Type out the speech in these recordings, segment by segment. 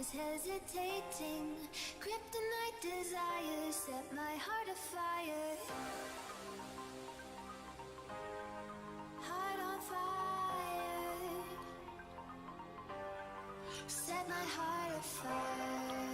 always hesitating. Kryptonite desires set my heart afire. Heart on fire. Set my heart afire.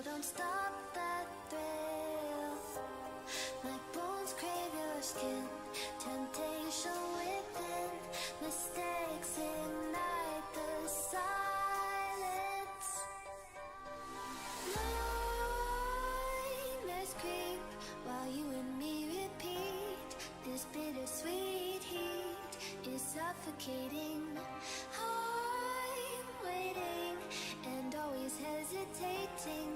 Don't stop that thrill. My bones crave your skin. Temptation within. Mistakes ignite the silence. Nightmares creep while you and me repeat. This bittersweet heat is suffocating. I'm waiting and always hesitating.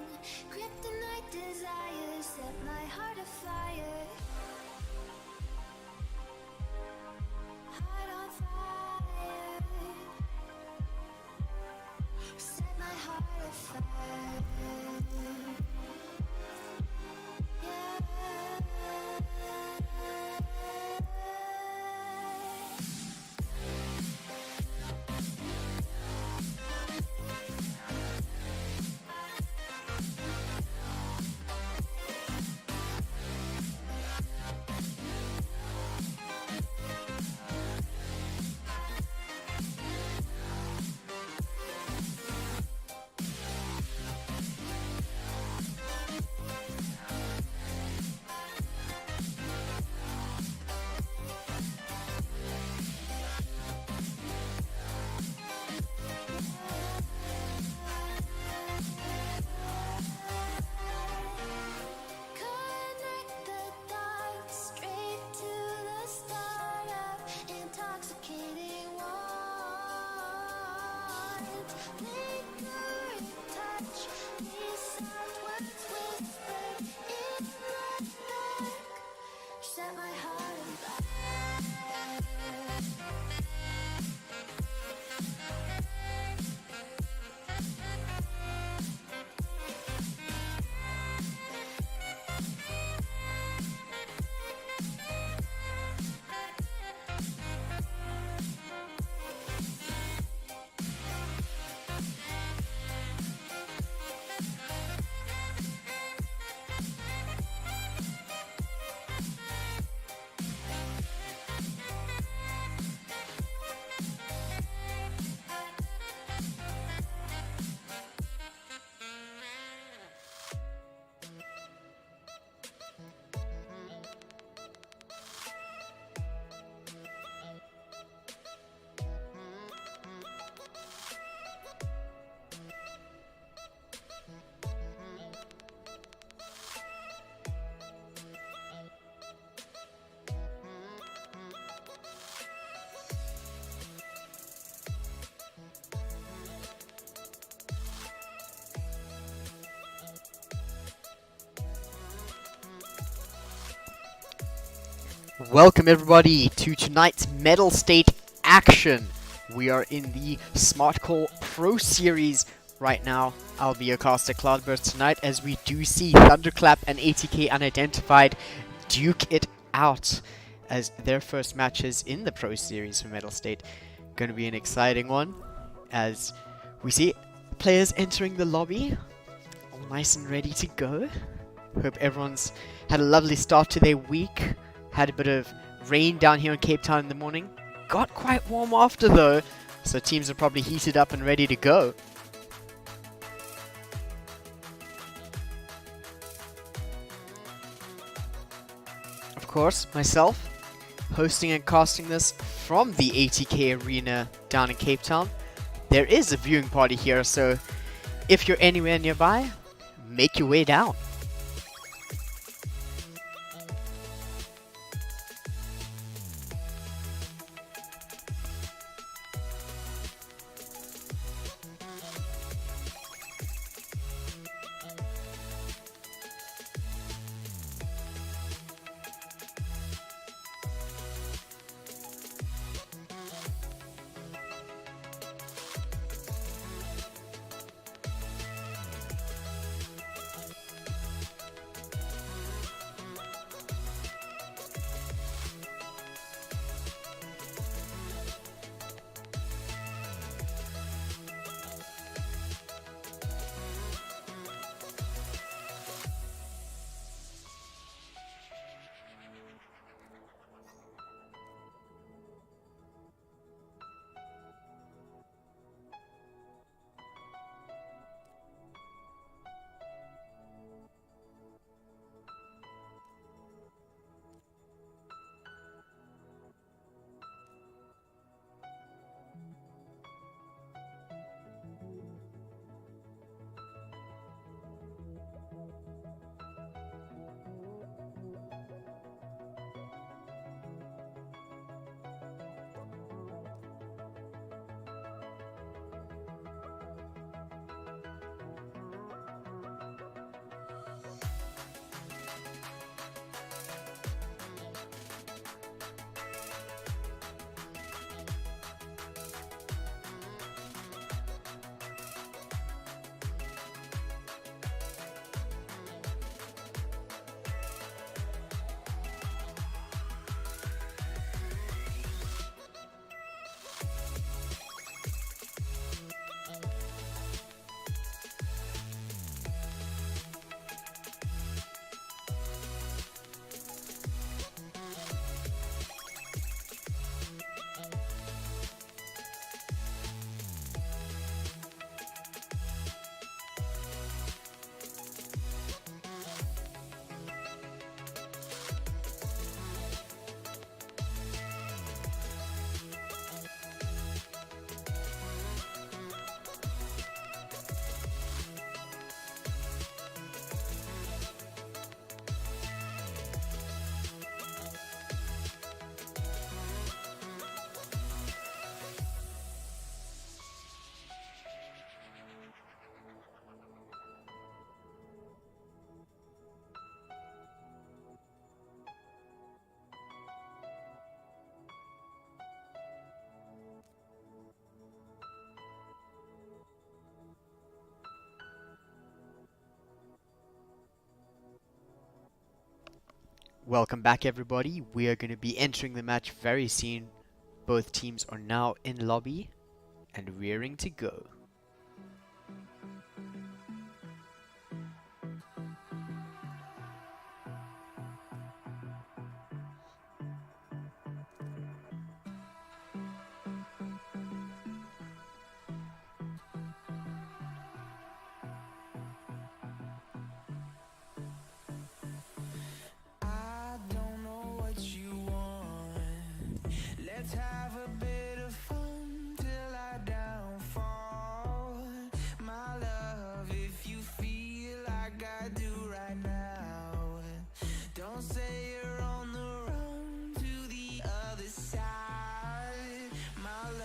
Kryptonite desires set my heart afire. Heart on fire. Set my heart afire. Yeah. Welcome everybody to tonight's Mettlestate action. We are in the Smartcall Pro Series right now. I'll be your caster Cloudburst tonight as we do see Thunderclap and ATK.unIdentified duke it out as their first matches in the Pro Series for Mettlestate. Going to be an exciting one as we see players entering the lobby all nice and ready to go. Hope everyone's had a lovely start to their week. Had a bit of rain down here in Cape Town in the morning. Got quite warm after though, so teams are probably heated up and ready to go. Of course, myself, hosting and casting this from the ATK arena down in Cape Town. There is a viewing party here, so if you're anywhere nearby, make your way down. Welcome back, everybody. We are going to be entering the match very soon. Both teams are now in lobby and rearing to go. Let's have a bit of fun till I downfall. My love, if you feel like I do right now, don't say you're on the run to the other side, my love.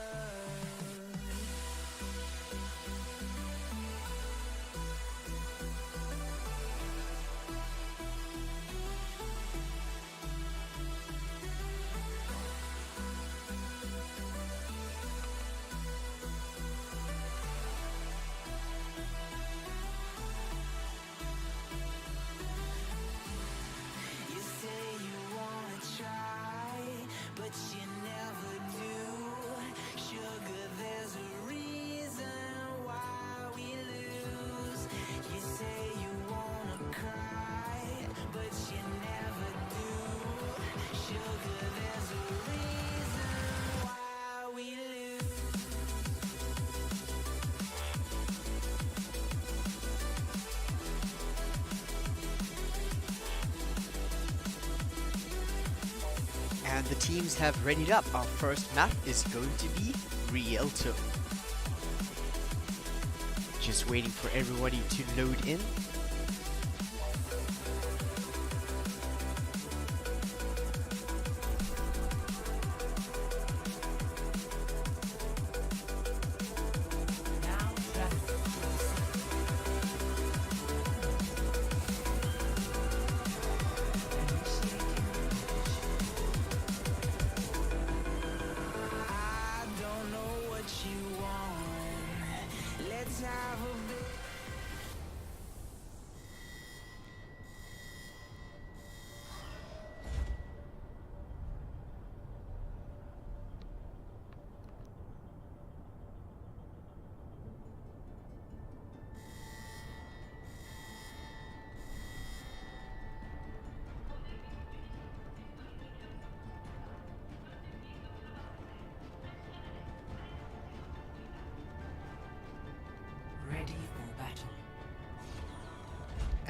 You said And the teams have readied up. Our first map is going to be Rialto. Just waiting for everybody to load in.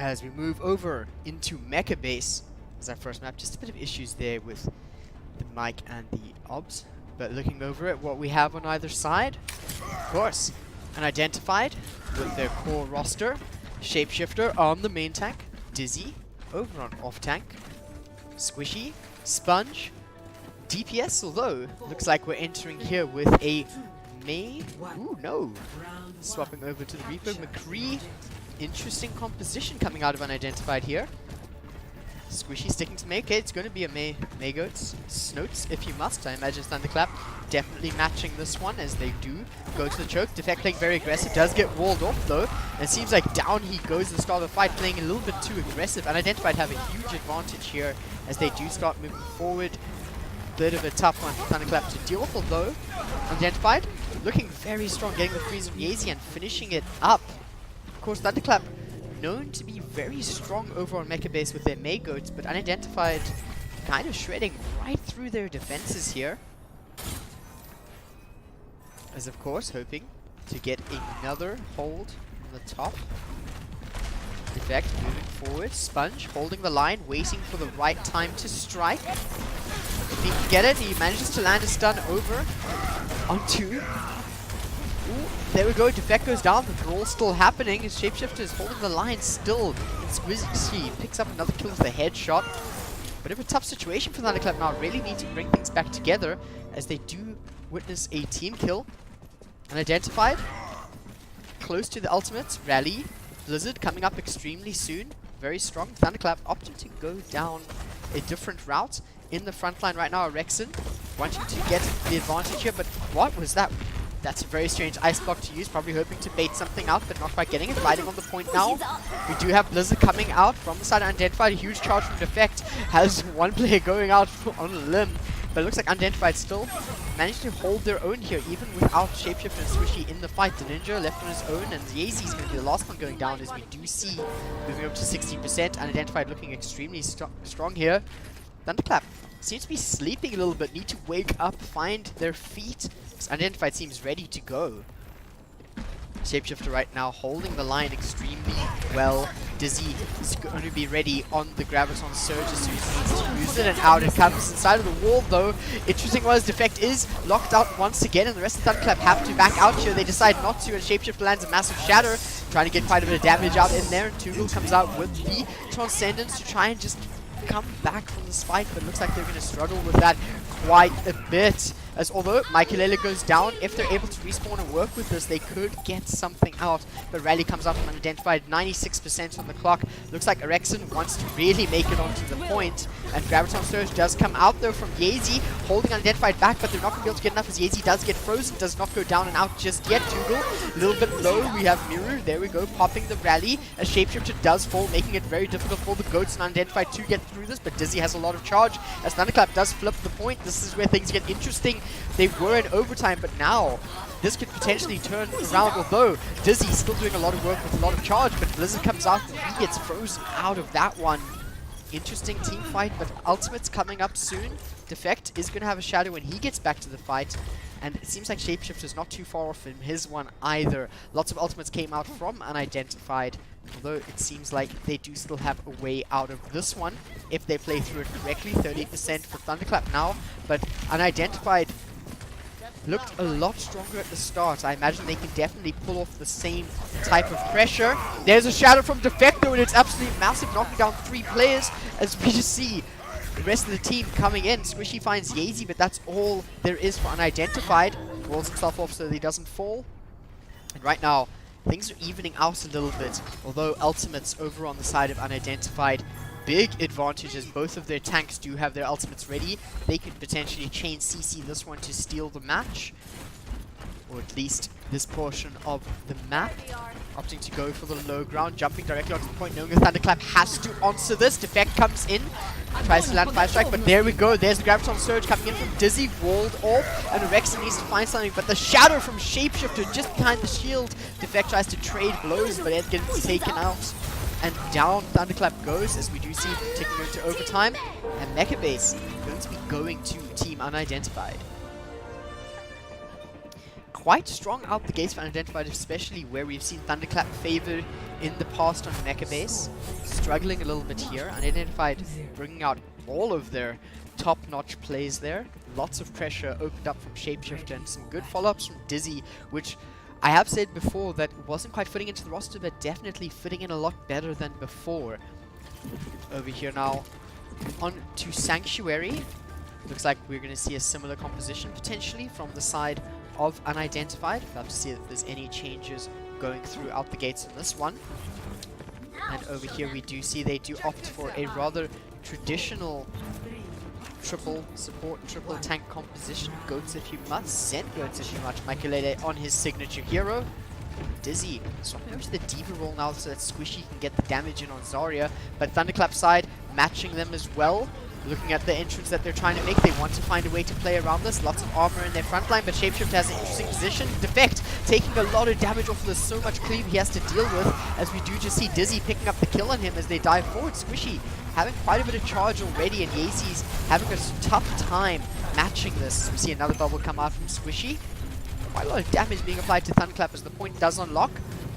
As we move over into Mecha Base as our first map, just a bit of issues there with the mic and the obs. But looking over at what we have on either side, of course, unidentified with their core roster, Shapeshifter on the main tank, Dizzy over on off tank, Squishy, Sponge, DPS, although looks like we're entering here with a May. Ooh, no. Swapping over to the Reaper, McCree. Interesting composition coming out of unidentified here. Squishy sticking to May. Okay, it's going to be a May Goats. Snotes, if you must. I imagine Thunderclap definitely matching this one as they do go to the choke. Defect playing very aggressive. Does get walled off though. And it seems like down he goes at the start of the fight, playing a little bit too aggressive. Unidentified have a huge advantage here as they do start moving forward. Bit of a tough one for Thunderclap to deal with, although unidentified looking very strong, getting the freeze on Yazy and finishing it up. Of course, Thunderclap known to be very strong over on Mecha Base with their May Goats, but unidentified kind of shredding right through their defenses here. As of course, hoping to get another hold on the top. Defect moving forward. Sponge holding the line, waiting for the right time to strike. If he can get it, he manages to land a stun over onto. Ooh, there we go, Defect goes down, the brawl still happening. His Shapeshifter is holding the line still. Squizzy picks up another kill with a headshot. Bit of a tough situation for Thunderclap now. Really need to bring things back together as they do witness a team kill. Unidentified. Close to the ultimates. Rally. Blizzard coming up extremely soon. Very strong. Thunderclap opting to go down a different route in the front line right now. Rexon wanting to get the advantage here, but what was that? That's a very strange ice block to use, probably hoping to bait something out, but not quite getting it. Fighting on the point now. We do have Blizzard coming out from the side unidentified. A huge charge from Defect. Has one player going out on a limb, but it looks like unidentified still managed to hold their own here, even without Shapeshifter and Squishy in the fight. The Ninja left on his own, and Yazy is going to be the last one going down, as we do see moving up to 60%. Unidentified looking extremely strong here. Thunderclap seems to be sleeping a little bit, need to wake up, find their feet. Unidentified seems ready to go. Shapeshifter right now holding the line extremely well. Dizzy is going to be ready on the Graviton Surge as soon as he needs to use it, and out it comes inside of the wall though. Interesting was Defect is locked out once again, and the rest of Thunderclap have to back out here. They decide not to, and Shapeshifter lands a massive shatter, trying to get quite a bit of damage out in there, and Tugel comes out with the Transcendence to try and just come back from this fight, but it looks like they're going to struggle with that quite a bit. As although Michaelele goes down, if they're able to respawn and work with this, they could get something out. But Rally comes out from unidentified, 96% on the clock. Looks like Erexon wants to really make it onto the point. And Graviton Surge does come out though from Yazy, holding unidentified back, but they're not going to be able to get enough as Yazy does get frozen, does not go down and out just yet. Tugel, a little bit low. We have Miru, there we go, popping the Rally. A Shapeshifter does fall, making it very difficult for the Goats and unidentified to get through this, but Dizzy has a lot of charge as Thunderclap does flip the point. This is where things get interesting. They were in overtime, but now this could potentially turn around, although Dizzy's still doing a lot of work with a lot of charge, but Blizzard comes out and he gets frozen out of that one. Interesting team fight, but Ultimate's coming up soon. Defect is going to have a shadow when he gets back to the fight, and it seems like Shapeshifter's not too far off from his one either. Lots of Ultimates came out from unidentified. Although it seems like they do still have a way out of this one if they play through it correctly. 30% for Thunderclap now, but Unidentified looked a lot stronger at the start. I imagine they can definitely pull off the same type of pressure. There's a shadow from Defecto, and it's absolutely massive, knocking down 3 players as we just see the rest of the team coming in. Squishy finds Yeezy, but that's all there is for Unidentified. Rolls himself off so that he doesn't fall. And right now, things are evening out a little bit, although ultimates over on the side of Unidentified. Big advantages. Both of their tanks do have their ultimates ready. They could potentially chain CC this one to steal the match, or at least this portion of the map. Opting to go for the low ground, jumping directly onto the point, knowing that Thunderclap has to answer this. Defect comes in, tries to land 5 strike, but there we go. There's the Graviton Surge coming in from Dizzy, walled off, and Rexon needs to find something, but the shadow from Shapeshifter just behind the shield. Defect tries to trade blows, but it gets taken out. And down Thunderclap goes, as we do see ticking into overtime. And Mecha Base going to be going to Team Unidentified. Quite strong out the gates for Unidentified, especially where we've seen Thunderclap favored in the past on Mecha Base. Struggling a little bit here. Unidentified bringing out all of their top-notch plays there. Lots of pressure opened up from Shapeshifter and some good follow-ups from Dizzy, which I have said before that wasn't quite fitting into the roster, but definitely fitting in a lot better than before. Over here now, on to Sanctuary. Looks like we're going to see a similar composition potentially from the side of Unidentified. We'll have to see if there's any changes going through out the gates in this one. And over here we do see they do opt for a rather traditional triple support, triple tank composition. Goats if you must, Zen Goats if you must. Michaelele on his signature hero. Dizzy swapping over to the Diva role now so that Squishy can get the damage in on Zarya. But Thunderclap side matching them as well. Looking at the entrance that they're trying to make, they want to find a way to play around this. Lots of armor in their front line, but Shapeshifter has an interesting position. Defect taking a lot of damage off of this, so much cleave he has to deal with, as we do just see Dizzy picking up the kill on him as they dive forward. Squishy having quite a bit of charge already, and Yeezy's having a tough time matching this. We see another bubble come out from Squishy. Quite a lot of damage being applied to Thunderclap as the point does unlock.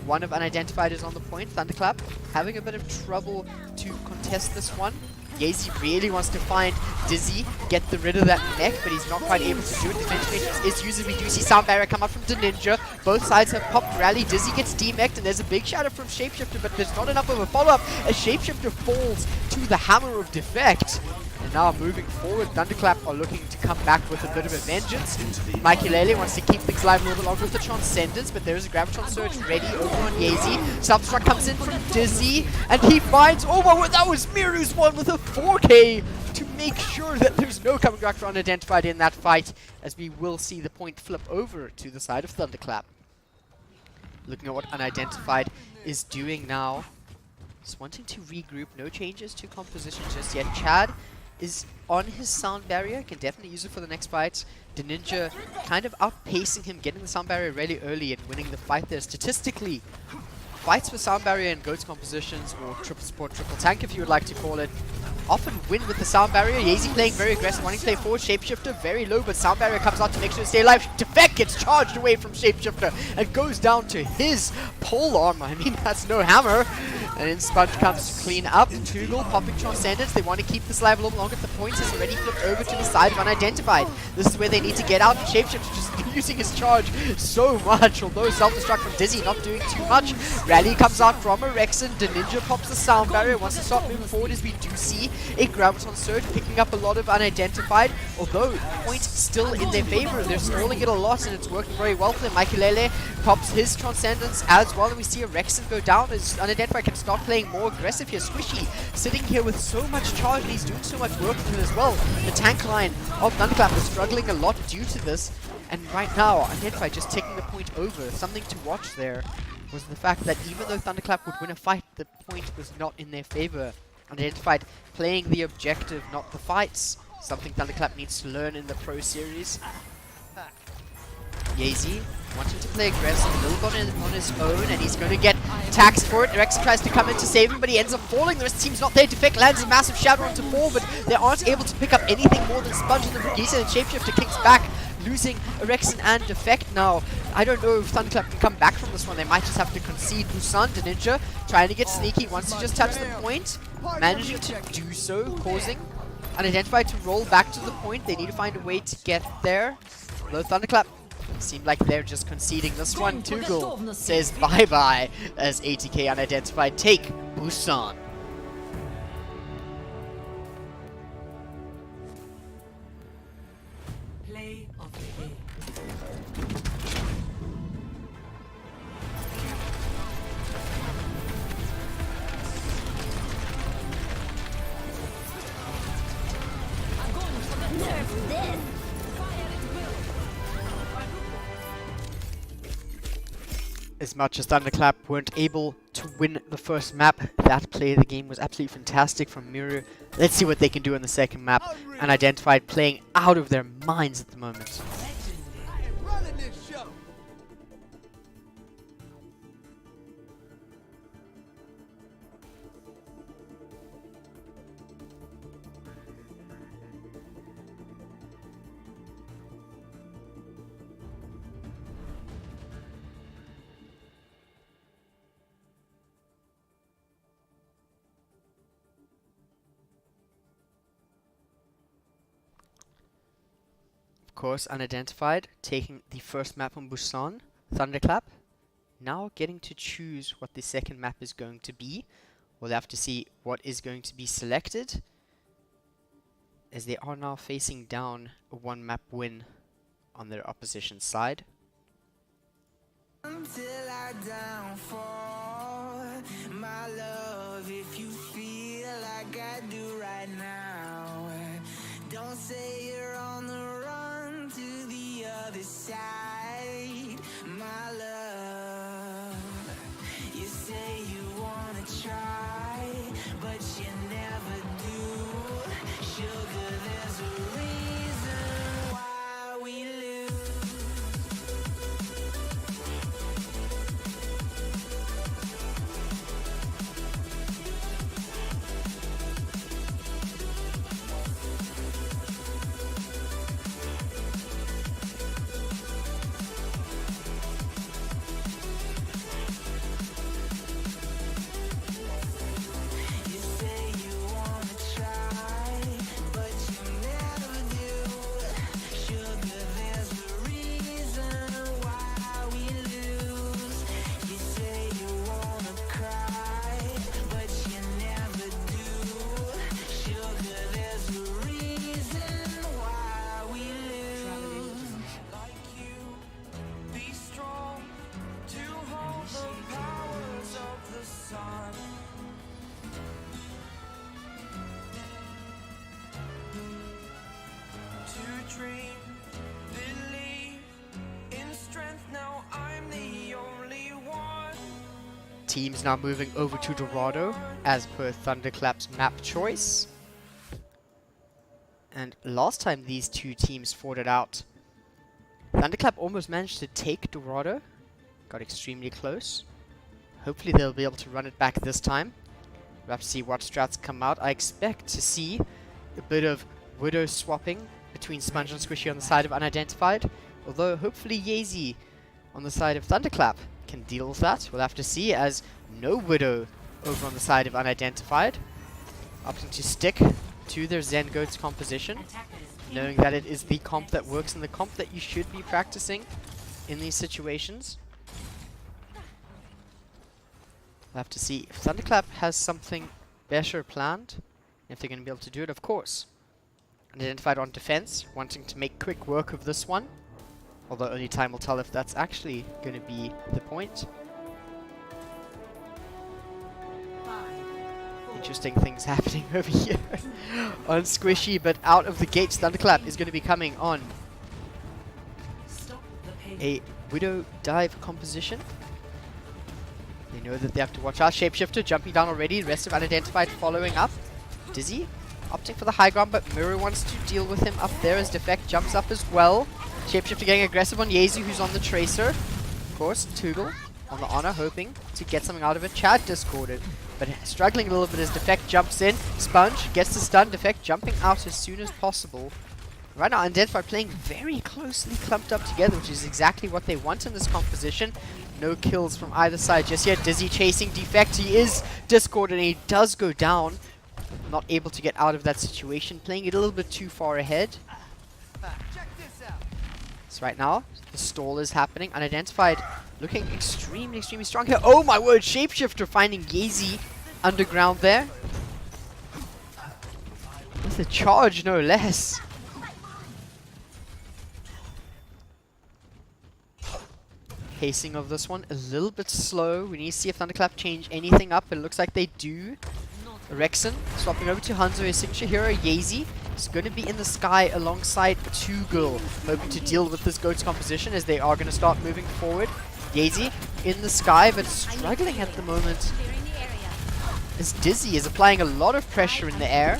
One of Unidentified is on the point. Thunderclap having a bit of trouble to contest this one. Yeezy really wants to find Dizzy, get rid of that mech, but he's not quite able to do it. Defense matrix is used. We do see Sound Barrier come out from Ninja. Both sides have popped rally. Dizzy gets demeched, and there's a big shadow from Shapeshifter, but there's not enough of a follow-up as Shapeshifter falls to the hammer of Defect. And now moving forward, Thunderclap are looking to come back with a bit of a vengeance. Michaelele wants to keep things alive a little bit longer with the Transcendence, but there is a Graviton Surge ready over on Yeezy. Self-destruct comes in from Dizzy, and he finds, oh wow, that was Miru's one with a 4K to make sure that there's no coming back for Unidentified in that fight, as we will see the point flip over to the side of Thunderclap. Looking at what Unidentified is doing now. Just wanting to regroup, no changes to composition just yet. Chad is on his sound barrier, can definitely use it for the next fight. The Ninja kind of outpacing him, getting the sound barrier really early and winning the fight there. Statistically, fights with sound barrier and Goats compositions, or triple support, triple tank if you would like to call it, often win with the sound barrier. Yeezy playing very aggressive, wanting to play forward. Shapeshifter very low, but sound barrier comes out to make sure to stay alive. Defect gets charged away from Shapeshifter and goes down to his pole armor. I mean, that's no hammer. And in Sponge comes to clean up. Tuggle popping Transcendence. They want to keep this alive a little longer. The point is already flipped over to the side of Unidentified. This is where they need to get out. Shapeshifter just using his charge so much, although self-destruct from Dizzy not doing too much. Rally comes out from a Rexon. The Ninja pops the sound barrier. Wants to start moving forward, as we do see a Graviton Surge picking up a lot of Unidentified, although point still in their favor. They're stalling it a lot, and it's working very well for them. Michaelele pops his Transcendence as well, and we see a Rexon go down as Unidentified can start playing more aggressive here. Squishy sitting here with so much charge, and he's doing so much work for him as well. The tank line of Thunderclap is struggling a lot due to this, and right now Unidentified just taking the point over. Something to watch there was the fact that even though Thunderclap would win a fight, the point was not in their favor. Unidentified playing the objective, not the fights. Something Thunderclap needs to learn in the Pro Series. Yeezy wanting to play aggressive, a little bit on his own, and he's going to get taxed for it. Rex tries to come in to save him, but he ends up falling. The rest of the team's not there. Defect lands a massive shadow onto 4, but they aren't able to pick up anything more than Sponge and the Regisa, and Shapeshifter kicks back, losing Rexon and Defect now. I don't know if Thunderclap can come back from this one. They might just have to concede. Busan, the ninja, trying to get sneaky. Wants to just touch the point. Managing to do so, causing Unidentified to roll back to the point. They need to find a way to get there. Although Thunderclap seem like they're just conceding this one. Tugel says bye-bye as ATK.unIdentified take Busan. Play of the game. Nerf this! As much as Thunderclap weren't able to win the first map, that play of the game was absolutely fantastic from Miru. Let's see what they can do in the second map. Unidentified playing out of their minds at the moment. I am running this show. Of course, Unidentified taking the first map on Busan. Thunderclap now getting to choose what the second map is going to be. We'll have to see what is going to be selected, as they are now facing down a one map win on their opposition side. Until I downfall, my love, if you feel like I do right now, don't say you're on the run to the other side, my love. You say you wanna try, but you never do. Sugar, there's a reason why we lose. You say you wanna try, but you never do. Sugar, there's a reason why we lose. You say you wanna cry, but you never do. Sugar, there's a reason why we lose. Like you, be strong to hold the powers of the sun. To dream, believe in strength. Now I'm the only one. Teams now moving over to Dorado as per Thunderclap's map choice. And last time these two teams fought it out, Thunderclap almost managed to take Dorado. Got extremely close. Hopefully they'll be able to run it back this time. We'll have to see what strats come out. I expect to see a bit of Widow swapping between Sponge and Squishy on the side of Unidentified. Although hopefully Yeezy on the side of Thunderclap can deal with that. We'll have to see, as no Widow over on the side of Unidentified. Opting to stick to their Zen Goats composition, knowing that it is the comp that works and the comp that you should be practicing in these situations. We'll have to see if Thunderclap has something better planned, if they're going to be able to do it, of course. Unidentified on defense, wanting to make quick work of this one. Although only time will tell if that's actually going to be the point. Interesting things happening over here on Squishy, but out of the gates, Thunderclap is going to be coming on a Widow dive composition. They know that they have to watch out. Shapeshifter jumping down already. The rest of Unidentified following up. Dizzy opting for the high ground, but Miru wants to deal with him up there as Defect jumps up as well. Shapeshifter getting aggressive on Yezu, who's on the Tracer. Of course, Tugel on the Honor, hoping to get something out of it. Chad discorded, but struggling a little bit as Defect jumps in. Sponge gets the stun. Defect jumping out as soon as possible. Right now, Unidentified playing very closely clumped up together, which is exactly what they want in this composition. No kills from either side just yet. Dizzy chasing Defect. He is discorded and he does go down. Not able to get out of that situation. Playing it a little bit too far ahead. So right now, the stall is happening. Unidentified looking extremely, extremely strong here. Oh my word, Shapeshifter finding Yeezy underground there. With a charge, no less. Pacing of this one a little bit slow. We need to see if Thunderclap change anything up. It looks like they do. Rexon swapping over to Hanzo, his signature hero, Yeezy. Is going to be in the sky alongside Tugul, hoping to deal with this GOAT's composition as they are going to start moving forward. Yeezy in the sky, but struggling at the moment. As Dizzy is applying a lot of pressure in the air.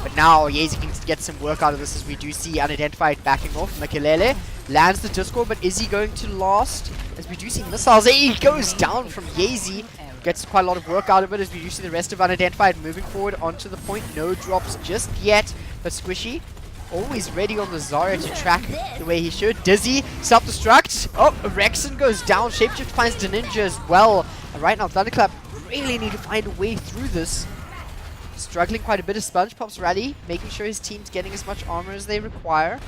But now Yeezy can get some work out of this as we do see Unidentified backing off. Makelele lands the Discord, but is he going to last? As we do see missiles, he goes down from Yeezy. Gets quite a lot of work out of it as we do see the rest of Unidentified moving forward onto the point. No drops just yet, but Squishy always ready on the Zarya to track the way he should. Dizzy, self-destruct. Oh, Rexon goes down. Shapeshift finds the Ninja as well. And right now, Thunderclap really need to find a way through this. Struggling quite a bit of SpongeBob's rally, making sure his team's getting as much armor as they require.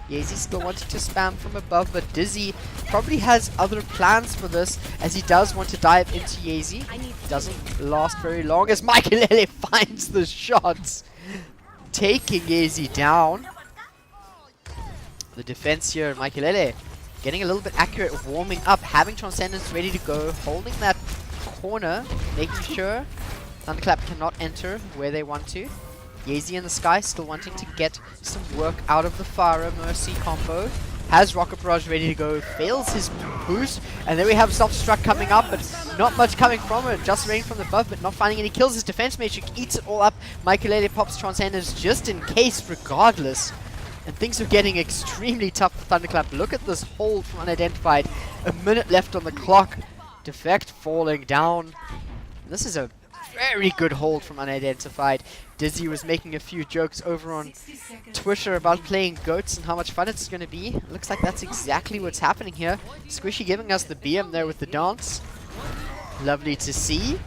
Yeezy still wanting to spam from above, but Dizzy probably has other plans for this, as he does want to dive into Yeezy. Doesn't last very long as Makelele finds the shots, taking Yeezy down. The defense here, Makelele getting a little bit accurate, warming up, having Transcendence ready to go, holding that corner, making sure Thunderclap cannot enter where they want to. Yeezy in the sky still wanting to get some work out of the Pharah Mercy combo. Has Rocket Barrage ready to go, fails his boost, and then we have Self-Destruct coming up, but not much coming from it. Just raining from above, but not finding any kills. His defense matrix eats it all up. Makelele pops Transcendence just in case, regardless. And things are getting extremely tough for Thunderclap. Look at this hold from Unidentified. A minute left on the clock. Defect falling down. And this is a very good hold from Unidentified. Dizzy was making a few jokes over on Twitter about playing GOATs and how much fun it's going to be. Looks like that's exactly what's happening here. Squishy giving us the BM there with the dance. Lovely to see.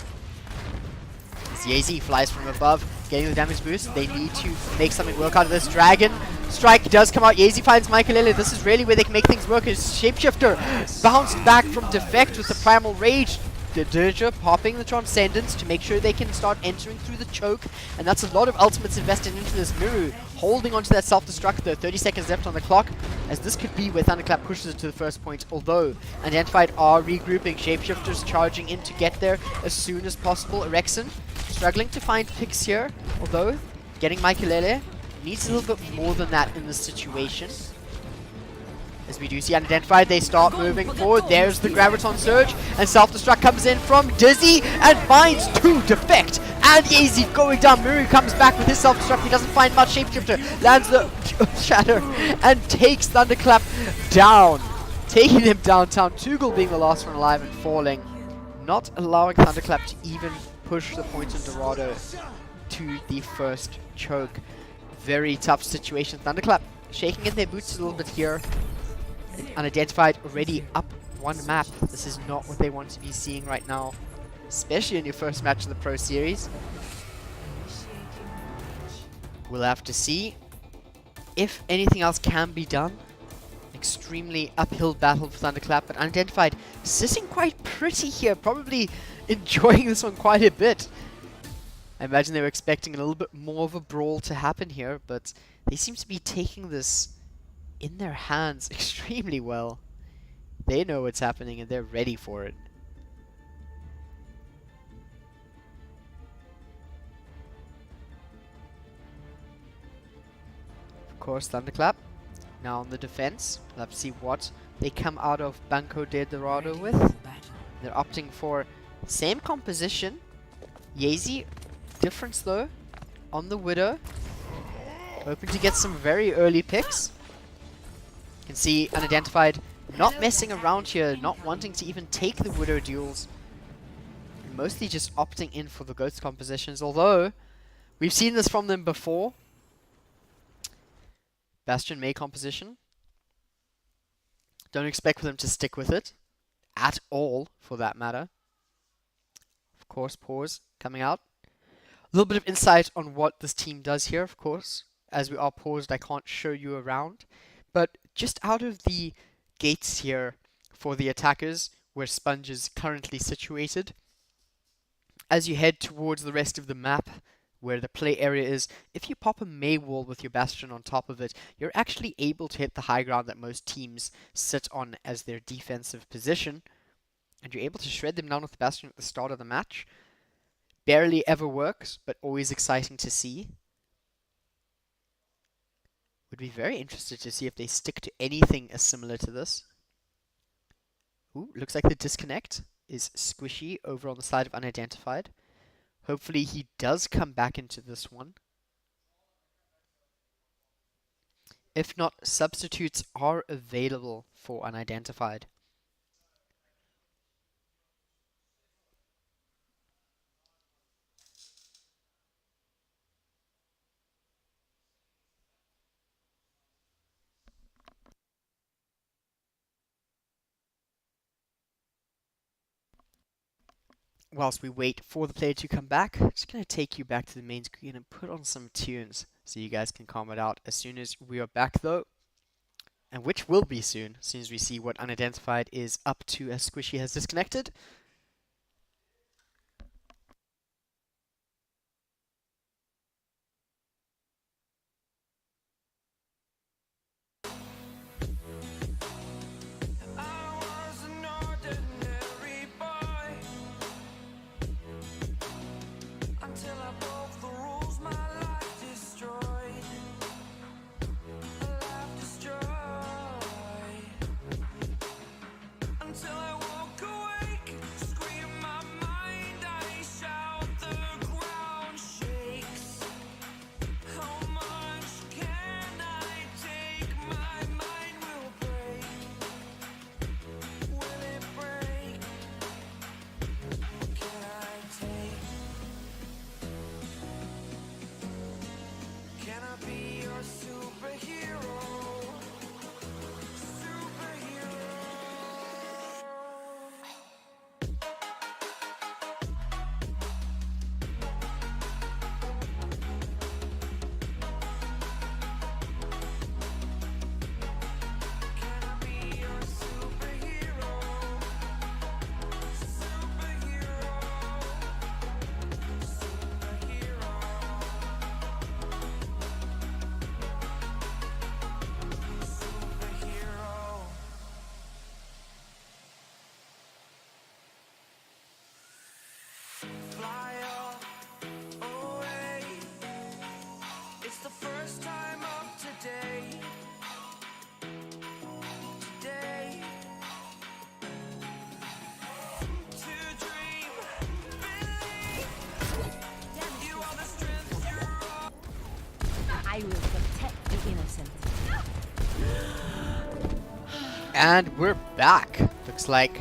As Yeezy flies from above, getting the damage boost. They need to make something work out of this. Dragon Strike does come out. Yeezy finds Makelele. This is really where they can make things work. His Shapeshifter bounced back from Defect with the Primal Rage. The Dirger popping the Transcendence to make sure they can start entering through the choke, and that's a lot of ultimates invested into this. Miru holding onto that self-destruct though. 30 seconds left on the clock, as this could be where Thunderclap pushes it to the first point, although Unidentified are regrouping. Shapeshifters charging in to get there as soon as possible. Rexon struggling to find picks here, although getting Makelele needs a little bit more than that in this situation. As we do see Unidentified, they start moving forward. There's the Graviton Surge, and Self-Destruct comes in from Dizzy and finds two Defect. And Yeezy going down. Miru comes back with his Self-Destruct. He doesn't find much. Shapeshifter lands the Shatter and takes Thunderclap down. Taking him downtown. Tugul being the last one alive and falling. Not allowing Thunderclap to even push the point in Dorado to the first choke. Very tough situation. Thunderclap shaking in their boots a little bit here. Unidentified already up one map. This is not what they want to be seeing right now, especially in your first match of the Pro Series. We'll have to see if anything else can be done. Extremely uphill battle for Thunderclap, but Unidentified sitting quite pretty here, probably enjoying this one quite a bit. I imagine they were expecting a little bit more of a brawl to happen here, but they seem to be taking this in their hands extremely well. They know what's happening and they're ready for it. Of course, Thunderclap now on the defense. We'll have to see what they come out of Banco de Dorado with. They're opting for same composition. Yeezy, difference though on the Widow. Hoping to get some very early picks. Can see Unidentified not messing around here, not wanting to even take the Widow duels. Mostly just opting in for the Ghost compositions, although we've seen this from them before. Bastion May composition. Don't expect for them to stick with it at all, for that matter. Of course, pause coming out. A little bit of insight on what this team does here, of course. As we are paused, I can't show you around. But just out of the gates here for the attackers, where Sponge is currently situated, as you head towards the rest of the map, where the play area is, if you pop a May wall with your Bastion on top of it, you're actually able to hit the high ground that most teams sit on as their defensive position. And you're able to shred them down with the Bastion at the start of the match. Barely ever works, but always exciting to see. Would be very interested to see if they stick to anything as similar to this. Ooh, looks like the disconnect is Squishy over on the side of Unidentified. Hopefully he does come back into this one. If not, substitutes are available for Unidentified. Whilst we wait for the player to come back, I'm just going to take you back to the main screen and put on some tunes so you guys can calm it out as soon as we are back though. And which will be soon, as soon as we see what Unidentified is up to as Squishy has disconnected. I will protect the innocent. And we're back. Looks like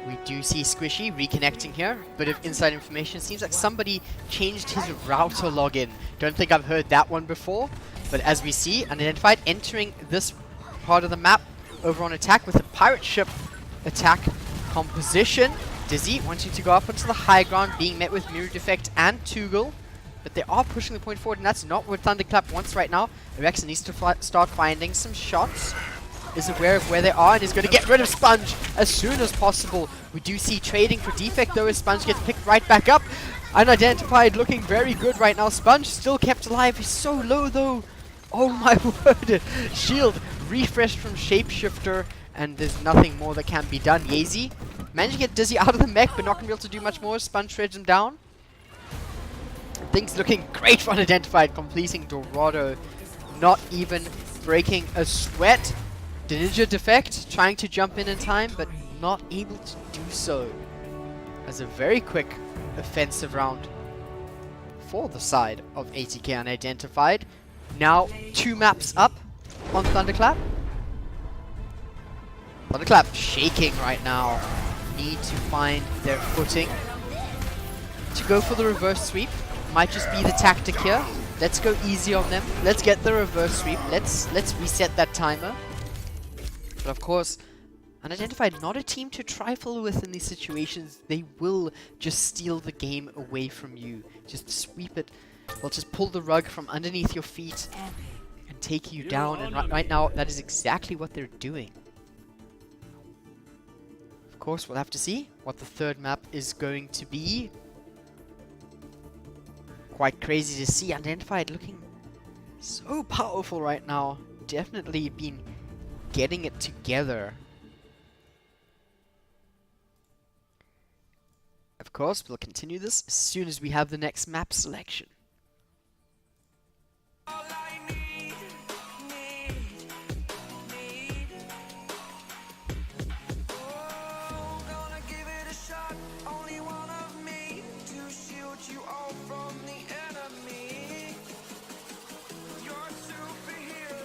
we do see Squishy reconnecting here. Bit of inside information. Seems like somebody changed his router login. Don't think I've heard that one before. But as we see, Unidentified entering this part of the map over on attack with a pirate ship attack composition. Dizzy wanting to go up onto the high ground, being met with Mirror Defect and Tugel. But they are pushing the point forward, and that's not what Thunderclap wants right now. Rex needs to start finding some shots. Is aware of where they are and is going to get rid of Sponge as soon as possible. We do see trading for Defect though as Sponge gets picked right back up. Unidentified looking very good right now. Sponge still kept alive. He's so low though. Oh my word. Shield refreshed from Shapeshifter and there's nothing more that can be done. Yeezy managed to get Dizzy out of the mech but not going to be able to do much more. Sponge shreds him down. Things looking great for Unidentified, completing Dorado. Not even breaking a sweat. Ninja Defect trying to jump in time, but not able to do so. As a very quick offensive round for the side of ATK.unIdentified. Now 2 maps up on Thunderclap. Thunderclap shaking right now. Need to find their footing. To go for the reverse sweep might just be the tactic here. Let's go easy on them. Let's get the reverse sweep. Let's reset that timer. But of course, Unidentified, not a team to trifle with in these situations. They will just steal the game away from you. Just sweep it. They'll just pull the rug from underneath your feet and take you down. And right now, that is exactly what they're doing. Of course, we'll have to see what the third map is going to be. Quite crazy to see Unidentified looking so powerful right now. Definitely been getting it together. Of course, we'll continue this as soon as we have the next map selection. All I need. Oh, gonna give it a shot. Only one of me to shield you all from the enemy. You're a superhero.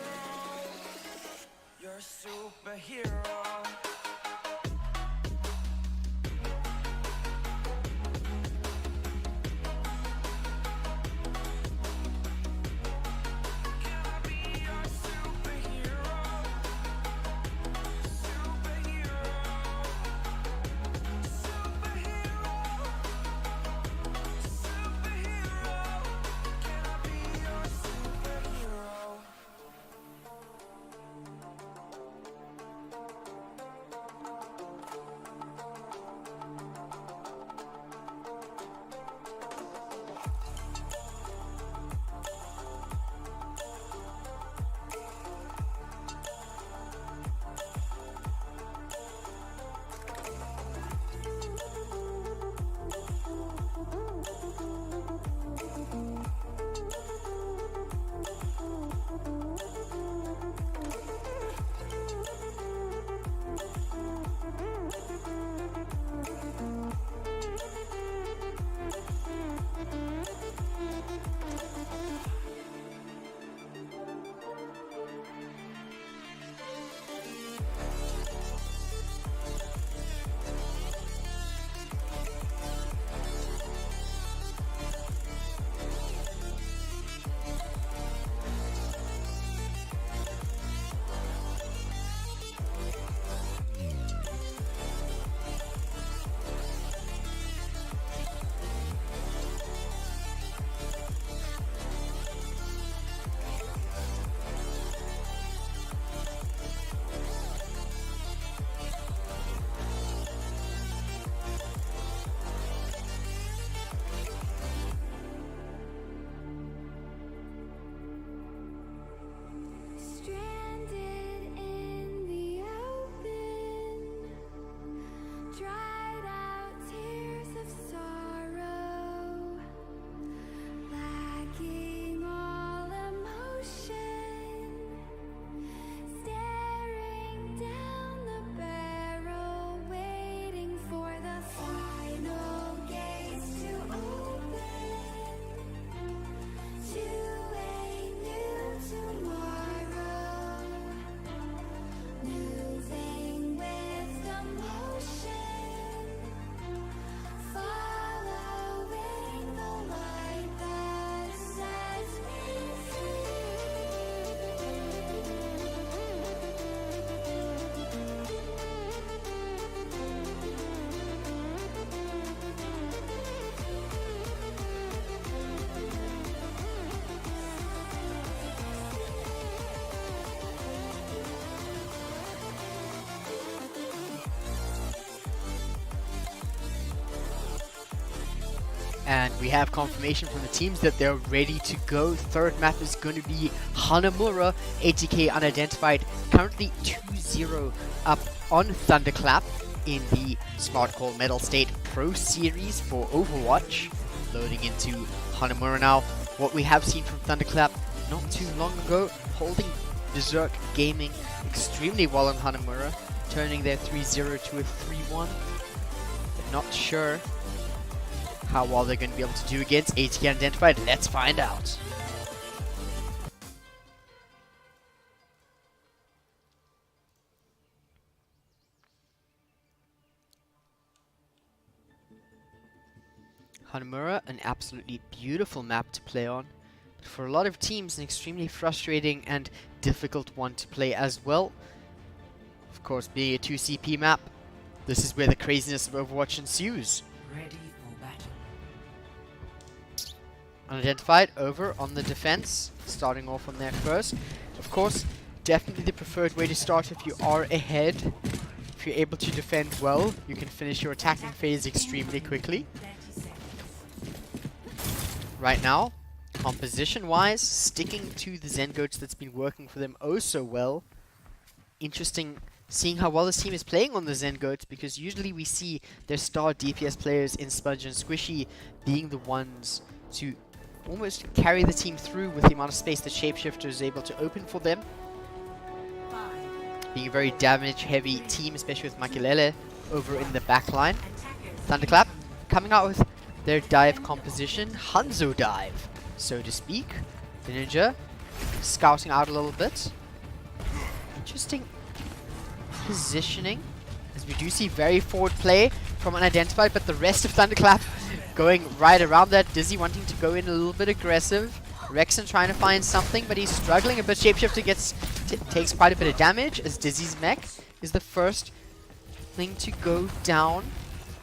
You're a superhero. Stranded in the open, dried out tears of sorrow, lacking all emotion, staring down the barrel, waiting for the final gates to open to a new tomorrow. Moving with the motion, following the light that sets me And we have confirmation from the teams that they're ready to go. Third map is going to be Hanamura, ATK.unIdentified, currently 2-0 up on Thunderclap in the Smartcall Mettlestate Pro Series for Overwatch. Loading into Hanamura now. What we have seen from Thunderclap not too long ago, holding Berserk Gaming extremely well on Hanamura, turning their 3-0 to a 3-1. But not sure how well they're going to be able to do against ATK.unIdentified. Let's find out. Hanamura, an absolutely beautiful map to play on. for a lot of teams, an extremely frustrating and difficult one to play as well. Of course, being a 2CP map, this is where the craziness of Overwatch ensues. Ready for battle. Unidentified over on the defense, starting off on there first. Of course, definitely the preferred way to start if you are ahead. If you're able to defend well, you can finish your attacking phase extremely quickly. 30 seconds. Right now, composition-wise, sticking to the Zen Goats that's been working for them oh so well. Interesting seeing how well this team is playing on the Zen Goats, because usually we see their star DPS players in Sponge and Squishy being the ones to almost carry the team through with the amount of space the Shapeshifter is able to open for them. 5, Being a very damage-heavy team, especially with Makelele over in the back line. attackers. Thunderclap coming out with their dive composition, Hanzo dive, so to speak. The Ninja scouting out a little bit. Interesting positioning, as we do see very forward play from Unidentified, but the rest of Thunderclap going right around that. Dizzy wanting to go in a little bit aggressive. Rexon trying to find something, but he's struggling a bit. Shapeshifter takes quite a bit of damage, as Dizzy's mech is the first thing to go down.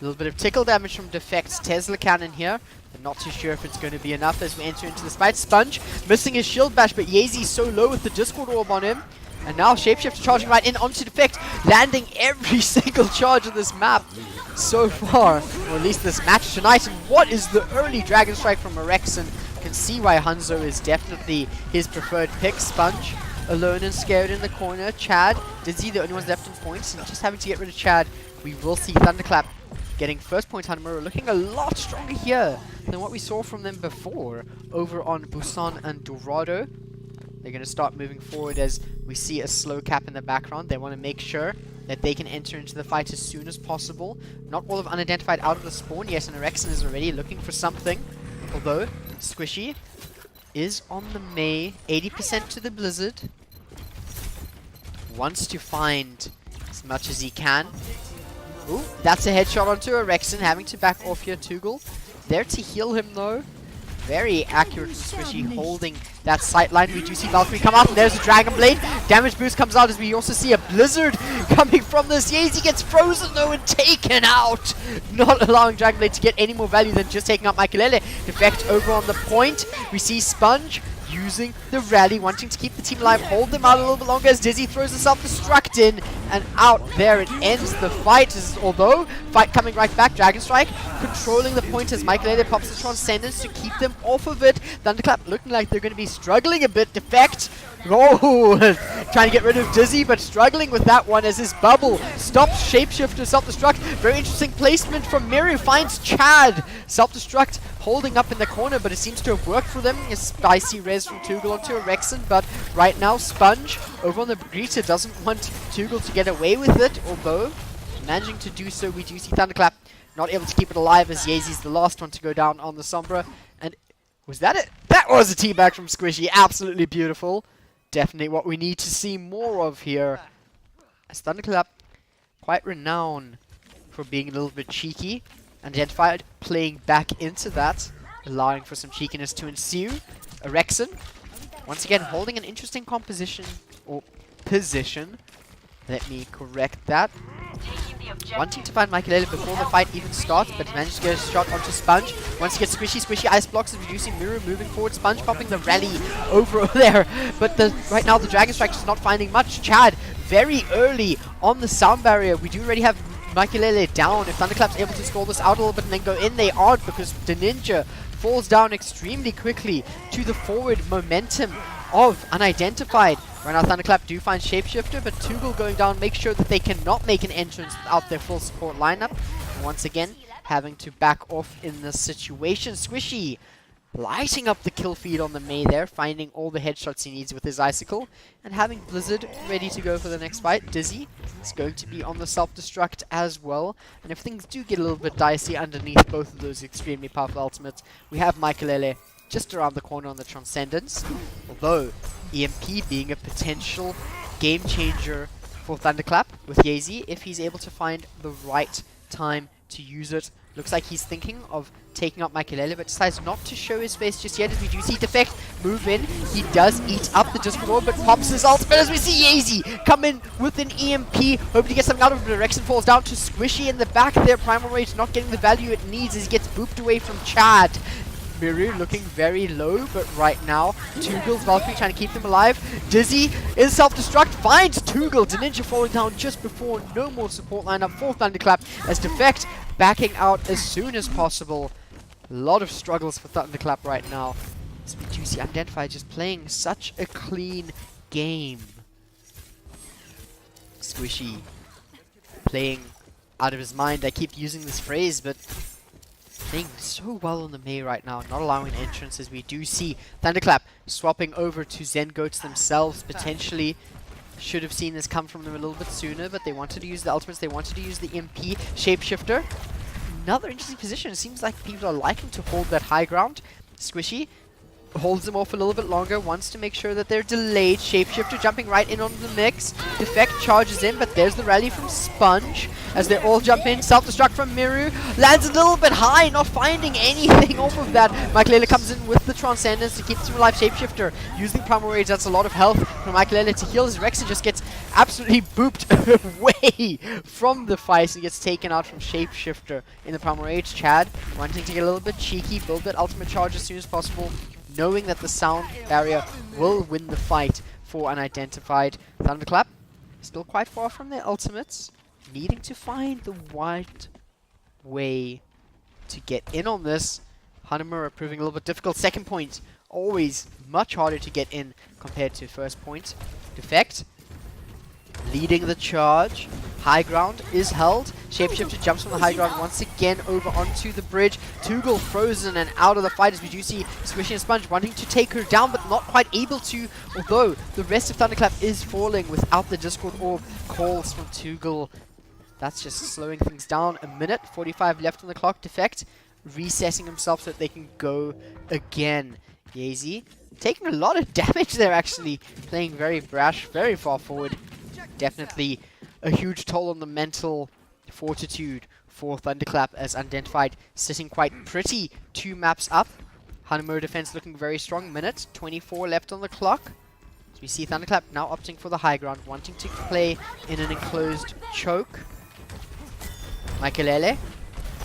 A little bit of tickle damage from Defect's Tesla cannon here, but not too sure if it's going to be enough as we enter into this fight. Sponge missing his shield bash, but Yeezy's so low with the Discord orb on him. And now Shapeshifter charging right in onto Defect, landing every single charge of this map so far, or at least this match tonight. And what is the early Dragon Strike from Rexon? You can see why Hanzo is definitely his preferred pick. Sponge alone and scared in the corner. Chad, Dizzy, the only ones left in points, and just having to get rid of Chad. We will see Thunderclap getting first point on Muro, looking a lot stronger here than what we saw from them before over on Busan and Dorado. They're going to start moving forward as we see a slow cap in the background. They want to make sure that they can enter into the fight as soon as possible. Not all of Unidentified out of the spawn yet, and Rexon is already looking for something. Although, Squishy is on the Mei, 80% to the Blizzard. Wants to find as much as he can. Ooh, that's a headshot onto a Rexon, having to back off here, Tugel. There to heal him though. Very accurate from Squishy, holding that sight line. We do see Valkyrie come out, and there's a Dragon Blade. Damage boost comes out as we also see a Blizzard coming from this. Yeezy gets frozen though and taken out. Not allowing Dragon Blade to get any more value than just taking out Makelele. Defect over on the point. We see Sponge using the rally, wanting to keep the team alive, hold them out a little bit longer as Dizzy throws the self-destruct in, and out there it ends the fight. Although, fight coming right back, Dragon Strike controlling the point as Makelele pops the Transcendence to keep them off of it. Thunderclap looking like they're going to be struggling a bit. Defect, oh, trying to get rid of Dizzy, but struggling with that one as his bubble stops Shapeshifter self-destruct. Very interesting placement from Miru, finds Chad. Self-destruct holding up in the corner, but it seems to have worked for them. A spicy res from Tugel onto a Rexon, but right now Sponge over on the Greta doesn't want Tugel to get away with it, although managing to do so. We do see Thunderclap not able to keep it alive as Yeezy's the last one to go down on the Sombra. And was that it? That was a teabag from Squishy. Absolutely beautiful. Definitely what we need to see more of here. As Thunderclap, quite renowned for being a little bit cheeky. Unidentified playing back into that, allowing for some cheekiness to ensue. A Rexon, once again holding an interesting composition, or position. Let me correct that. Wanting to find Makelele before the fight even starts, but managed to get a shot onto Sponge. Once he gets Squishy ice blocks is reducing Miru, moving forward. Sponge popping the rally over there. But right now the Dragon Strike is not finding much. Chad, very early on the sound barrier. We do already have Makelele down. If Thunderclap's able to score this out a little bit and then go in, they aren't, because the Ninja falls down extremely quickly to the forward momentum of Unidentified. Right now Thunderclap do find Shapeshifter, but Tugel going down makes sure that they cannot make an entrance without their full support lineup. And once again, having to back off in this situation. Squishy lighting up the kill feed on the Mei there, finding all the headshots he needs with his Icicle, and having Blizzard ready to go for the next fight. Dizzy is going to be on the self-destruct as well, and if things do get a little bit dicey underneath both of those extremely powerful ultimates, we have Makelele just around the corner on the Transcendence, although EMP being a potential game changer for Thunderclap with Yeezy if he's able to find the right time to use it. Looks like he's thinking of taking out Michaelele, but decides not to show his face just yet, as we do see Defect move in. He does eat up the Discord, but pops his ultimate as we see Yazy come in with an EMP, hoping to get something out of the direction. Falls down to Squishy in the back there. Primal Rage not getting the value it needs as he gets booped away from Chad. Miru looking very low, but right now, Tugel's Valkyrie trying to keep them alive. Dizzy is self-destruct, finds Tugel. Ninja falling down just before. No more support lineup for Thunderclap as Defect backing out as soon as possible. A lot of struggles for Thunderclap right now. As we do see Unidentified just playing such a clean game. Squishy playing out of his mind. I keep using this phrase, but playing so well on the Mei right now, not allowing entrance, as we do see Thunderclap swapping over to Zen Goats themselves, potentially. Should have seen this come from them a little bit sooner, but they wanted to use the ultimates, they wanted to use the MP Shapeshifter. Another interesting position. It seems like people are liking to hold that high ground. Squishy holds them off a little bit longer, wants to make sure that they're delayed. Shapeshifter jumping right in on the mix. Defect charges in, but there's the rally from Sponge as they all jump in. Self-destruct from Miru. Lands a little bit high, not finding anything off of that. Michaelele comes in with the Transcendence to keep him alive. Shapeshifter using Primal Rage. That's a lot of health from Michaelele to heal. His Rexen just gets absolutely booped away from the fight and gets taken out from Shapeshifter in the Primal Rage. Chad wanting to get a little bit cheeky, build that ultimate charge as soon as possible, knowing that the sound barrier will win the fight for Unidentified. Thunderclap still quite far from their ultimates, needing to find the right way to get in on this. Hanamura proving a little bit difficult. Second point, always much harder to get in compared to first point. Defect leading the charge. High ground is held. Shapeshifter jumps from the high ground once again over onto the bridge. Tugel frozen and out of the fight as we do see Squishy and Sponge wanting to take her down, but not quite able to, although the rest of Thunderclap is falling without the Discord Orb. Calls from Tugel. That's just slowing things down. A minute 45 left on the clock. Defect resetting himself so that they can go again. Yazy taking a lot of damage there, actually. Playing very brash, very far forward. Definitely a huge toll on the mental fortitude for Thunderclap, as Unidentified sitting quite pretty 2 maps up. Hanamura defense looking very strong. Minute 24 left on the clock. So we see Thunderclap now opting for the high ground, wanting to play in an enclosed choke. Michaelele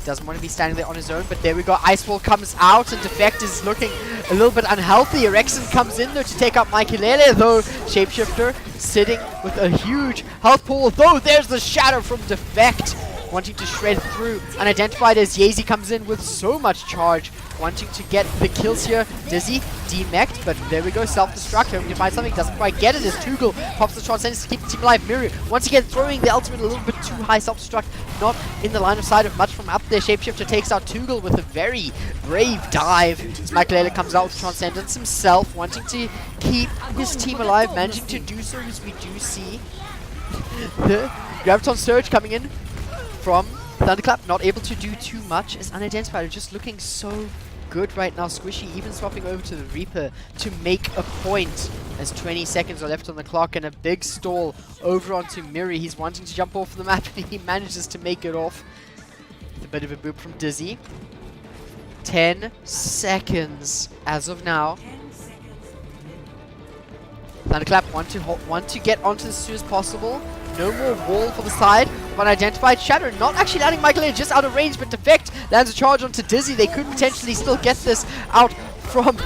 doesn't want to be standing there on his own, but there we go. Icewall comes out and Defect is looking a little bit unhealthy. Erexon comes in though to take out Michaelele, though Shapeshifter sitting with a huge health pool, though there's the shadow from Defect wanting to shred through. Unidentified as Yazy comes in with so much charge, wanting to get the kills here. Dizzy demeched, but there we go. Self-destruct, hoping to find something, doesn't quite get it as Tugel pops the Transcendence to keep the team alive. Miru once again throwing the ultimate a little bit too high. Self-destruct not in the line of sight of much from up there. Shapeshifter takes out Tugel with a very brave dive as Michaelele comes out with Transcendence himself, wanting to keep his team alive, managing to do so as we do see the Graviton Surge coming in from Thunderclap, not able to do too much as Unidentified, just looking so good right now. Squishy even swapping over to the Reaper to make a point as 20 seconds are left on the clock, and a big stall over onto Miri. He's wanting to jump off the map and he manages to make it off. A bit of a boop from Dizzy. 10 seconds as of now. Thunderclap want to get onto this as soon as possible. No more wall for the side. Unidentified Shadow not actually landing Michaelele, just out of range, but Defect lands a charge onto Dizzy. They could potentially still get this out from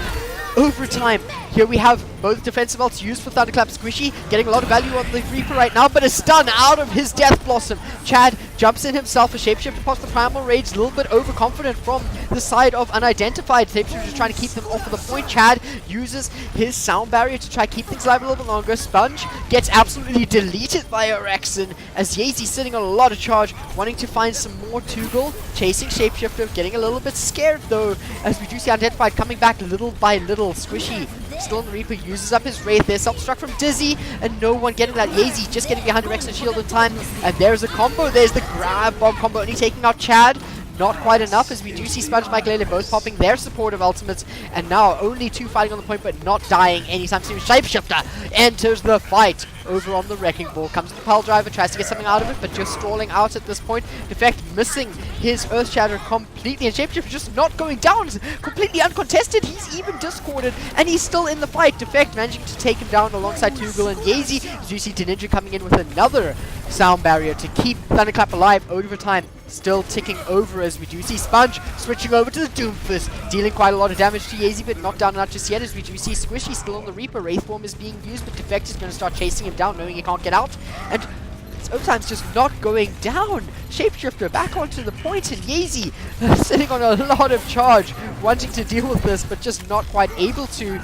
overtime. Here we have both defensive ults used for Thunderclap. Squishy getting a lot of value on the Reaper right now, but a stun out of his Death Blossom. Chad jumps in himself, a Shapeshifter pops the Primal Rage, a little bit overconfident from the side of Unidentified. Shapeshifter just trying to keep them off of the point. Chad uses his sound barrier to try to keep things alive a little bit longer. Sponge gets absolutely deleted by Erexon as Yazy sitting on a lot of charge, wanting to find some more Tugel, chasing Shapeshifter, getting a little bit scared though, as we do see Unidentified coming back little by little. Squishy still on the Reaper, uses up his Wraith there, self-destruct from Dizzy, and no one getting that. Yazy just getting behind the Rexon shield in time, and there's a combo. There's the grab bomb combo, only taking out Chad. Not quite enough, as we do see Sponge and Michaelele both popping their supportive ultimates, and now only 2 fighting on the point, but not dying anytime soon. Shapeshifter enters the fight over on the Wrecking Ball. Comes the Pile Driver, tries to get something out of it, but just stalling out at this point. Defect missing his Earth Shatter completely, and Shapeshifter just not going down. It's completely uncontested. He's even discorded, and he's still in the fight. Defect managing to take him down alongside Tugel and Yazy. Juicy Ninja coming in with another sound barrier to keep Thunderclap alive over time. Still ticking over as we do see Sponge switching over to the Doomfist, dealing quite a lot of damage to Yazy, but not down not just yet, as we do see Squishy still on the Reaper. Wraith Form is being used, but Defect is going to start chasing him down, knowing he can't get out, and Overtime's just not going down. Shapeshifter back onto the point, and Yazy sitting on a lot of charge, wanting to deal with this, but just not quite able to.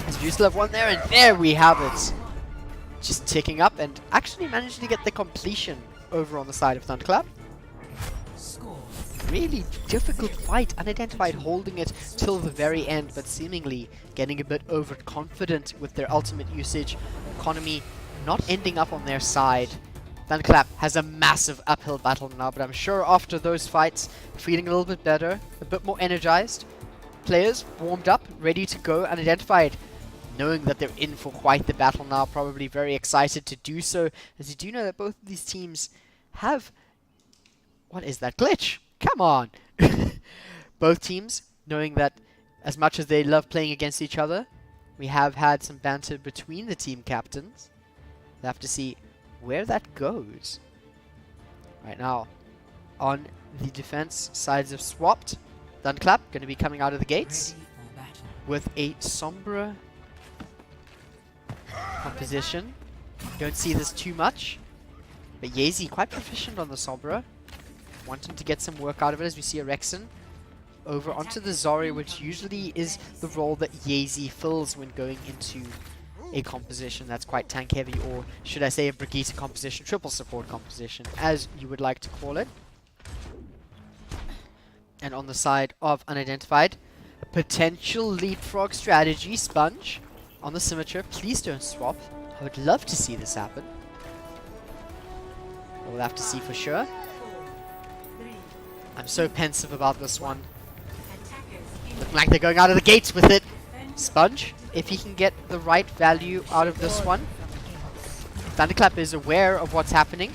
As we still have one there, and there we have it. Just ticking up, and actually managing to get the completion over on the side of Thunderclap. Really difficult fight. Unidentified holding it till the very end, but seemingly getting a bit overconfident with their ultimate usage. Economy not ending up on their side. Thunderclap has a massive uphill battle now, but I'm sure after those fights, feeling a little bit better, a bit more energized. Players warmed up, ready to go. Unidentified knowing that they're in for quite the battle now, probably very excited to do so, as you do know that both of these teams have... What is that glitch? Come on! Both teams knowing that as much as they love playing against each other, we have had some banter between the team captains. We'll have to see where that goes. Right now, on the defense, sides have swapped. Thunderclap going to be coming out of the gates with a Sombra composition. Don't see this too much, but Yazy quite proficient on the Sombra. Wanting to get some work out of it, as we see a Rexon over onto the Zarya, which usually is the role that Yazy fills when going into a composition that's quite tank heavy, or should I say a Brigitte composition, triple support composition, as you would like to call it. And on the side of Unidentified, a potential leapfrog strategy. Sponge on the Symmetra. Please don't swap. I would love to see this happen. We'll have to see for sure. I'm so pensive about this one. Looking like they're going out of the gates with it. Sponge, if he can get the right value out of this one. Thunderclap is aware of what's happening,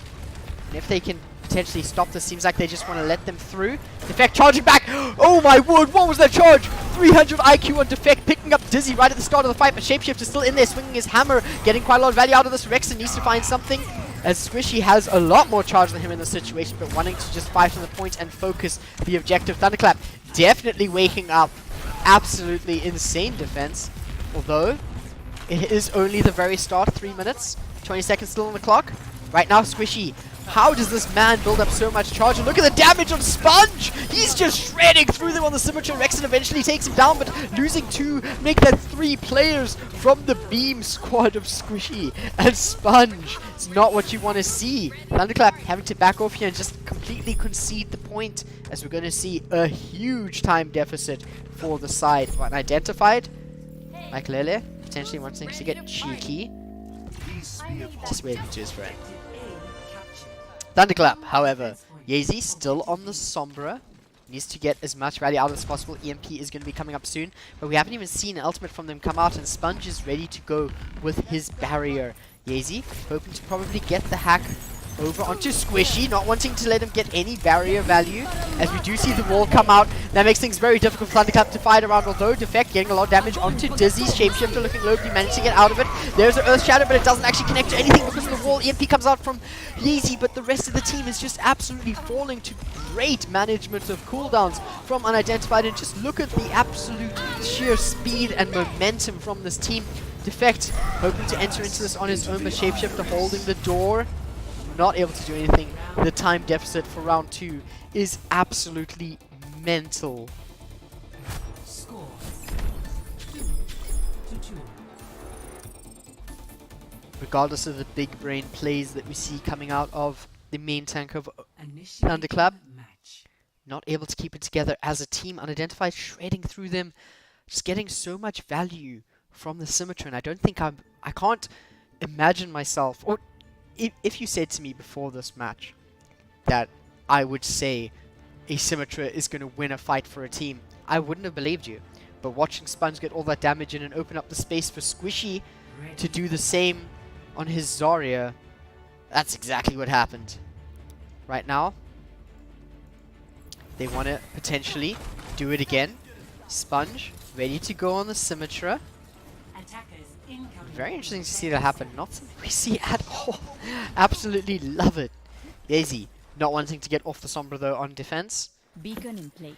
and if they can potentially stop this, seems like they just want to let them through. Defect charging back. Oh my word, what was that charge? 300 IQ on Defect, picking up Dizzy right at the start of the fight, but Shapeshifter still in there, swinging his hammer, getting quite a lot of value out of this. Rexon needs to find something, as Squishy has a lot more charge than him in this situation, but wanting to just fight on the point and focus the objective. Thunderclap definitely waking up. Absolutely insane defense, although it is only the very start. 3 minutes, 20 seconds still on the clock. Right now, Squishy, how does this man build up so much charge? And look at the damage on Sponge! He's just shredding through them on the Symmetry. Rexon eventually takes him down, but losing 2, make that 3 players from the beam squad of Squishy and Sponge. It's not what you want to see. Thunderclap having to back off here and just completely concede the point, as we're going to see a huge time deficit for the side. Unidentified, like Lele, potentially wanting to get cheeky. Just waving to his friend. Thunderclap, however, Yazy still on the Sombra. Needs to get as much value out as possible. EMP is going to be coming up soon, but we haven't even seen an ultimate from them come out, and Sponge is ready to go with his barrier. Yazy hoping to probably get the hack over onto Squishy, not wanting to let him get any barrier value, as we do see the wall come out. That makes things very difficult for Thunderclap to fight around, although Defect getting a lot of damage onto Dizzy. Shapeshifter looking low, but he managed to get out of it. There's an Earth Shadow, but it doesn't actually connect to anything because of the wall. EMP comes out from Yazy, but the rest of the team is just absolutely falling to great management of cooldowns from Unidentified, and just look at the absolute sheer speed and momentum from this team. Defect hoping to enter into this on his own, but Shapeshifter holding the door. Not able to do anything. The time deficit for round 2 is absolutely mental. Score 2-2. Regardless of the big brain plays that we see coming out of the main tank of Initiating Thunderclap, match. not able to keep it together as a team. Unidentified shredding through them, just getting so much value from the Symmetry, and I don't think I can't imagine myself, or if you said to me before this match that I would say a Symmetra is going to win a fight for a team, I wouldn't have believed you. But watching Sponge get all that damage in and open up the space for Squishy to do the same on his Zarya. That's exactly what happened. Right now, they want to potentially do it again. Sponge, ready to go on the Symmetra. Attackers incoming. Very interesting to see that happen. Not something we see at all. Absolutely love it. Daisy, not wanting to get off the Sombra though on defense. Beacon in place.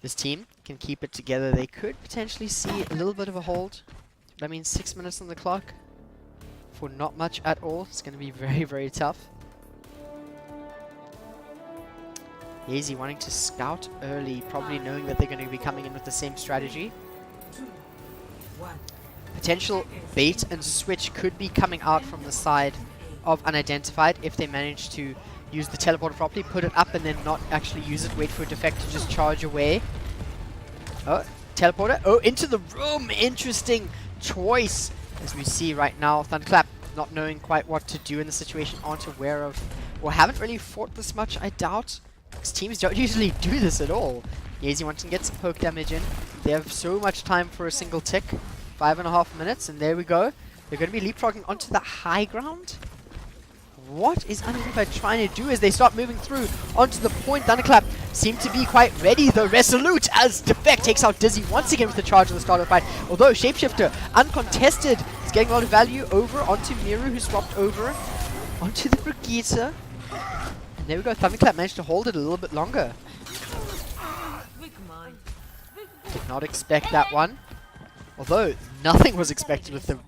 This team can keep it together. They could potentially see a little bit of a hold. That means 6 minutes on the clock. For not much at all. It's going to be very, very tough. Daisy wanting to scout early, probably knowing that they're going to be coming in with the same strategy. 2, 1. Potential bait and switch could be coming out from the side of Unidentified if they manage to use the teleporter properly, put it up and then not actually use it, wait for a defect to just charge away. Oh, teleporter. Oh, into the room. Interesting choice. As we see right now, Thunderclap not knowing quite what to do in the situation, aren't aware of, or haven't really fought this much, I doubt. Because teams don't usually do this at all. Yazy wants to get some poke damage in. They have so much time for a single tick. 5.5 minutes, and there we go. They're going to be leapfrogging onto the high ground. What is Unidentified trying to do as they start moving through onto the point? Thunderclap seem to be quite ready, though. Resolute as Defect takes out Dizzy once again with the charge at the start of the fight. Although Shapeshifter, uncontested, is getting a lot of value over onto Miru, who swapped over onto the Brigitte. And there we go. Thunderclap managed to hold it a little bit longer. Did not expect that one. Although nothing was expected with the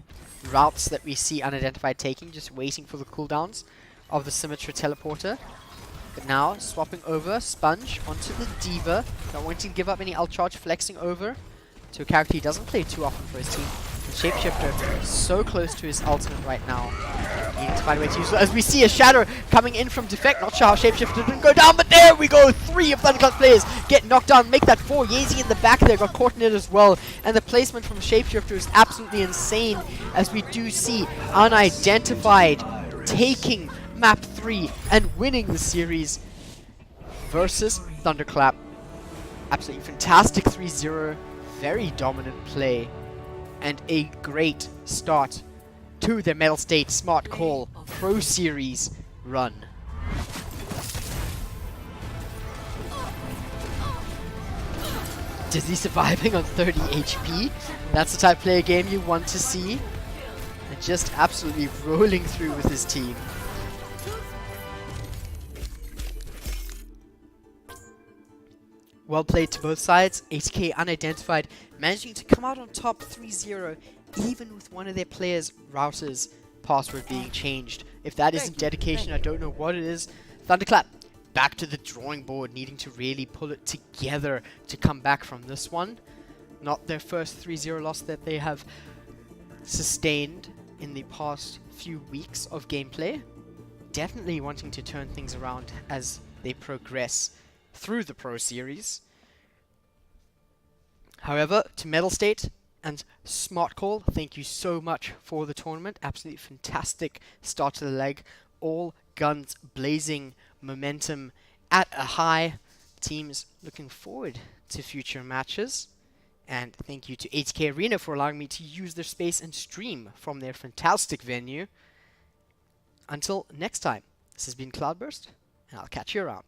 routes that we see Unidentified taking, just waiting for the cooldowns of the Symmetra teleporter. But now, swapping over Sponge onto the Diva, not wanting to give up any ult charge, flexing over to a character he doesn't play too often for his team. And Shapeshifter so close to his ultimate right now. Needing to find a way to use it. As we see a Shadow coming in from Defect, not sure how Shapeshifter didn't go down, but there we go! 3 of Thunderclap's players get knocked down, make that 4. Yazy in the back there got caught in it as well. And the placement from Shapeshifter is absolutely insane, as we do see Unidentified taking map 3 and winning the series versus Thunderclap. Absolutely fantastic 3-0, very dominant play, and a great start to the Mettlestate Smartcall Pro Series run. Dizzy surviving on 30 HP. That's the type of player game you want to see. And just absolutely rolling through with his team. Well played to both sides. ATK.unIdentified managing to come out on top 3-0, even with one of their players' routers password being changed. If that isn't dedication, I don't know what it is. Thunderclap back to the drawing board, needing to really pull it together to come back from this one. Not their first 3-0 loss that they have sustained in the past few weeks of gameplay. Definitely wanting to turn things around as they progress through the Pro Series. However, to Mettlestate and Smartcall, thank you so much for the tournament. Absolutely fantastic start to the leg. All guns blazing, momentum at a high. Teams looking forward to future matches. And thank you to ATK Arena for allowing me to use their space and stream from their fantastic venue. Until next time, this has been Cloudburst, and I'll catch you around.